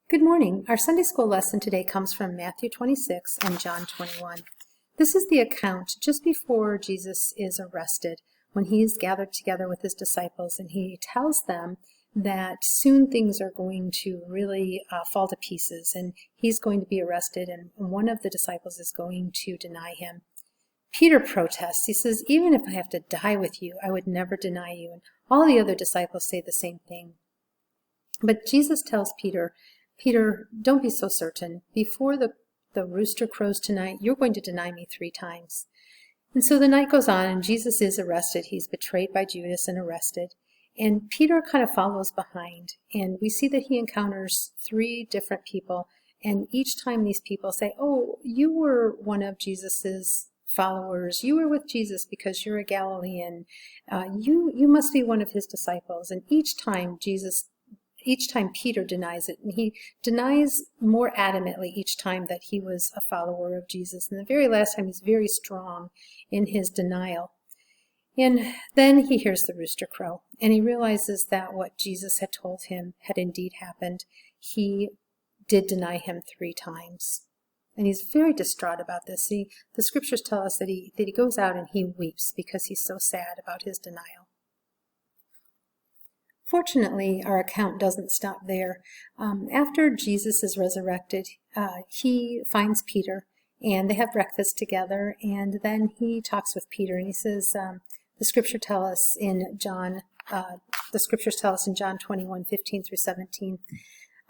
Good morning. Our Sunday school lesson today comes from Matthew 26 and John 21. This is the account just before Jesus is arrested, when he is gathered together with his disciples, and he tells them that soon things are going to really fall to pieces, and he's going to be arrested, and one of the disciples is going to deny him. Peter protests. He says, "Even if I have to die with you, I would never deny you." And all the other disciples say the same thing. But Jesus tells Peter, don't be so certain. Before the rooster crows tonight, you're going to deny me 3 times. And so the night goes on, and Jesus is arrested. He's betrayed by Judas and arrested. And Peter kind of follows behind. And we see that he encounters 3 different people. And each time these people say, "Oh, you were one of Jesus's followers. You were with Jesus because you're a Galilean. You must be one of his disciples." And each time Peter denies it, and he denies more adamantly each time that he was a follower of Jesus. And the very last time, he's very strong in his denial. And then he hears the rooster crow, and he realizes that what Jesus had told him had indeed happened. He did deny him 3 times. And he's very distraught about this. The scriptures tell us that he goes out and he weeps because he's so sad about his denial. Fortunately, our account doesn't stop there. After Jesus is resurrected, he finds Peter, and they have breakfast together, and then he talks with Peter, and he says, the scriptures tell us in John 21:15 through 17.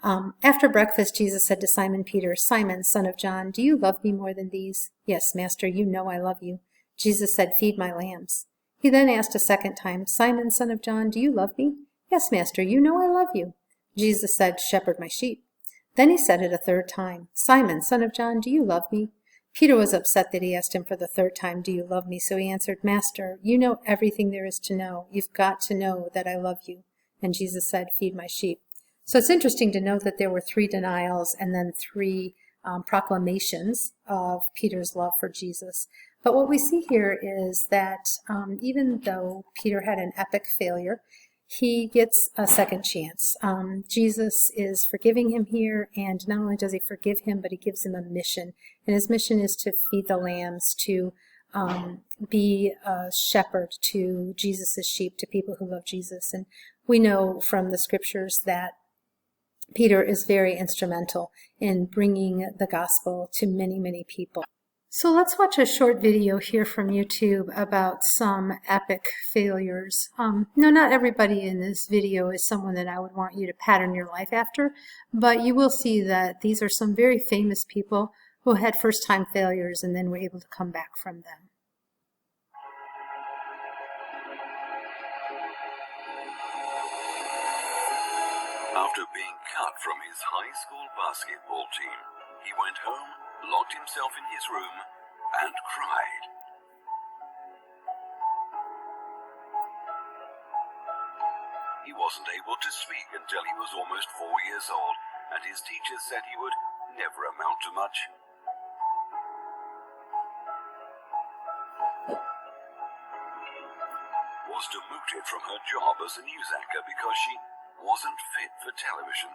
After breakfast, Jesus said to Simon Peter, "Simon, son of John, do you love me more than these?" "Yes, Master, you know I love you." Jesus said, "Feed my lambs." He then asked a second time, "Simon, son of John, do you love me?" "Yes, Master, you know I love you." Jesus said, "Shepherd my sheep." Then he said it a 3rd time, "Simon, son of John, do you love me?" Peter was upset that he asked him for the 3rd time, "Do you love me?" So he answered, "Master, you know everything there is to know. You've got to know that I love you." And Jesus said, "Feed my sheep." So it's interesting to note that there were 3 denials and then 3 proclamations of Peter's love for Jesus. But what we see here is that even though Peter had an epic failure, he gets a second chance. Jesus is forgiving him here, and not only does he forgive him, but he gives him a mission. And his mission is to feed the lambs, to be a shepherd to Jesus' sheep, to people who love Jesus. And we know from the scriptures that Peter is very instrumental in bringing the gospel to many, many people. So let's watch a short video here from YouTube about some epic failures. Now, not everybody in this video is someone that I would want you to pattern your life after, but you will see that these are some very famous people who had first-time failures and then were able to come back from them. After being cut from his high school basketball team, he went home, locked himself in his room, and cried. He wasn't able to speak until he was almost 4 years old, and his teachers said he would never amount to much. Was demoted from her job as a news anchor because she wasn't fit for television.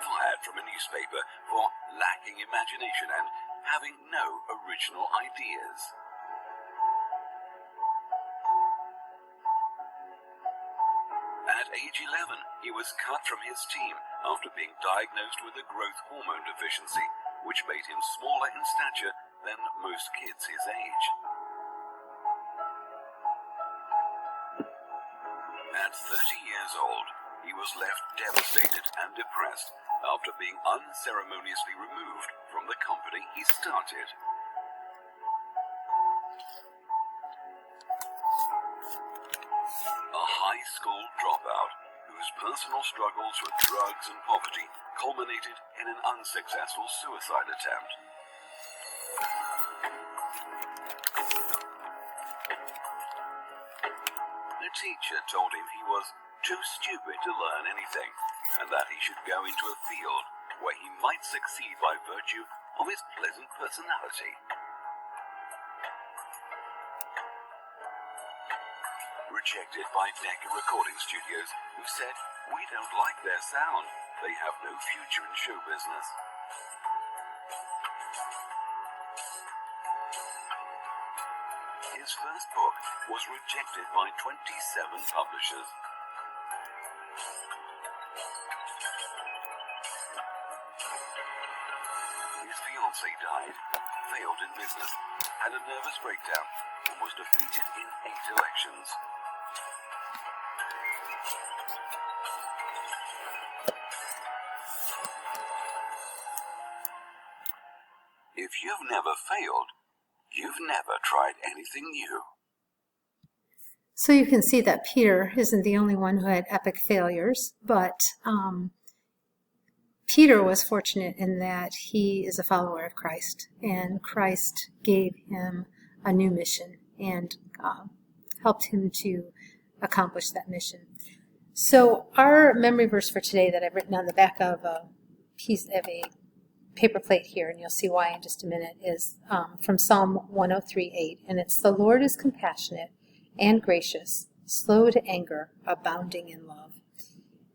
Fired from a newspaper for lacking imagination and having no original ideas. At age 11, he was cut from his team after being diagnosed with a growth hormone deficiency, which made him smaller in stature than most kids his age. At 30 years old, he was left devastated and depressed after being unceremoniously removed from the company he started. A high school dropout whose personal struggles with drugs and poverty culminated in an unsuccessful suicide attempt. The teacher told him he was too stupid to learn anything, and that he should go into a field where he might succeed by virtue of his pleasant personality. rejected by Decca Recording Studios, who said, "We don't like their sound. They have no future in show business." His first book was rejected by 27 publishers. His fiancée died, failed in business, had a nervous breakdown, and was defeated in 8 elections. If you've never failed, you've never tried anything new. So you can see that Peter isn't the only one who had epic failures, but Peter was fortunate in that he is a follower of Christ, and Christ gave him a new mission and helped him to accomplish that mission. So our memory verse for today that I've written on the back of a piece of a paper plate here, and you'll see why in just a minute, is from Psalm 103:8, and it's, "The Lord is compassionate and gracious, slow to anger, abounding in love."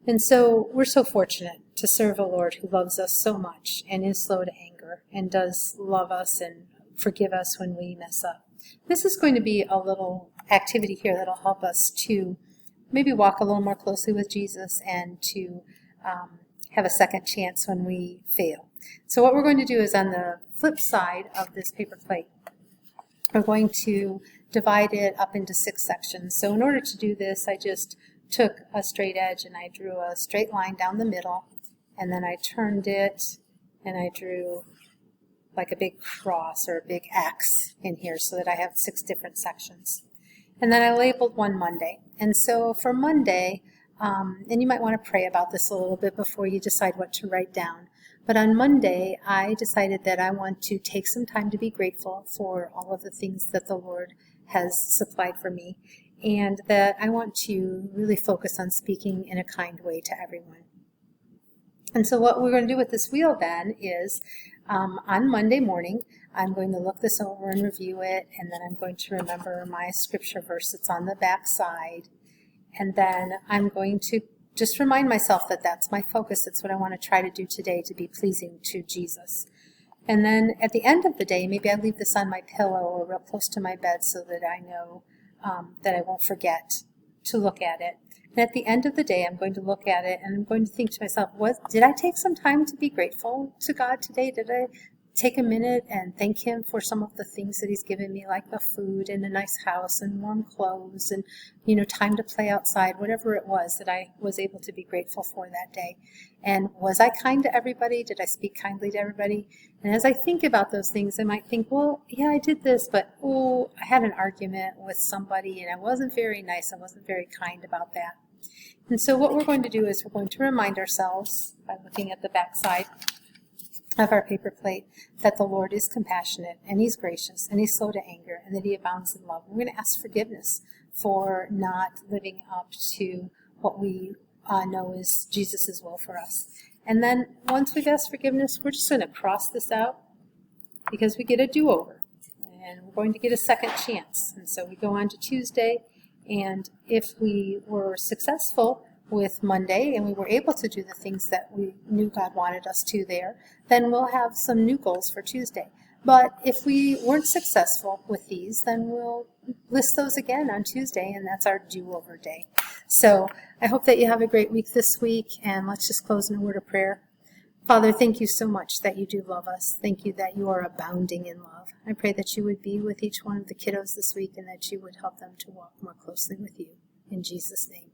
And so we're so fortunate to serve a Lord who loves us so much and is slow to anger and does love us and forgive us when we mess up. This is going to be a little activity here that'll help us to maybe walk a little more closely with Jesus and to have a second chance when we fail. So what we're going to do is, on the flip side of this paper plate, we're going to divide it up into 6 sections. So in order to do this, I just took a straight edge and I drew a straight line down the middle, and then I turned it and I drew like a big cross or a big X in here so that I have 6 different sections. And then I labeled one Monday. And so for Monday, and you might want to pray about this a little bit before you decide what to write down. But on Monday, I decided that I want to take some time to be grateful for all of the things that the Lord has supplied for me, and that I want to really focus on speaking in a kind way to everyone. And so what we're going to do with this wheel then is, on Monday morning, I'm going to look this over and review it, and then I'm going to remember my scripture verse that's on the back side, and then I'm going to just remind myself that that's my focus. It's what I want to try to do today to be pleasing to Jesus. And then at the end of the day, maybe I leave this on my pillow or real close to my bed so that I know that I won't forget to look at it. And at the end of the day, I'm going to look at it and I'm going to think to myself, did I take some time to be grateful to God today? Did I take a minute and thank Him for some of the things that He's given me, like the food and a nice house and warm clothes and, time to play outside, whatever it was that I was able to be grateful for that day. And was I kind to everybody? Did I speak kindly to everybody? And as I think about those things, I might think, well, yeah, I did this, but I had an argument with somebody and I wasn't very nice. I wasn't very kind about that. And so what we're going to do is we're going to remind ourselves by looking at the back side of our paper plate that the Lord is compassionate and He's gracious and He's slow to anger and that He abounds in love. We're going to ask forgiveness for not living up to what we know is Jesus' will for us. And then once we've asked forgiveness, we're just going to cross this out because we get a do-over and we're going to get a second chance. And so we go on to Tuesday, and if we were successful with Monday and we were able to do the things that we knew God wanted us to there, then we'll have some new goals for Tuesday. But if we weren't successful with these, then we'll list those again on Tuesday, and that's our do-over day. So I hope that you have a great week this week, and let's just close in a word of prayer. Father, thank you so much that you do love us. Thank you that you are abounding in love. I pray that you would be with each one of the kiddos this week and that you would help them to walk more closely with you. In Jesus' name.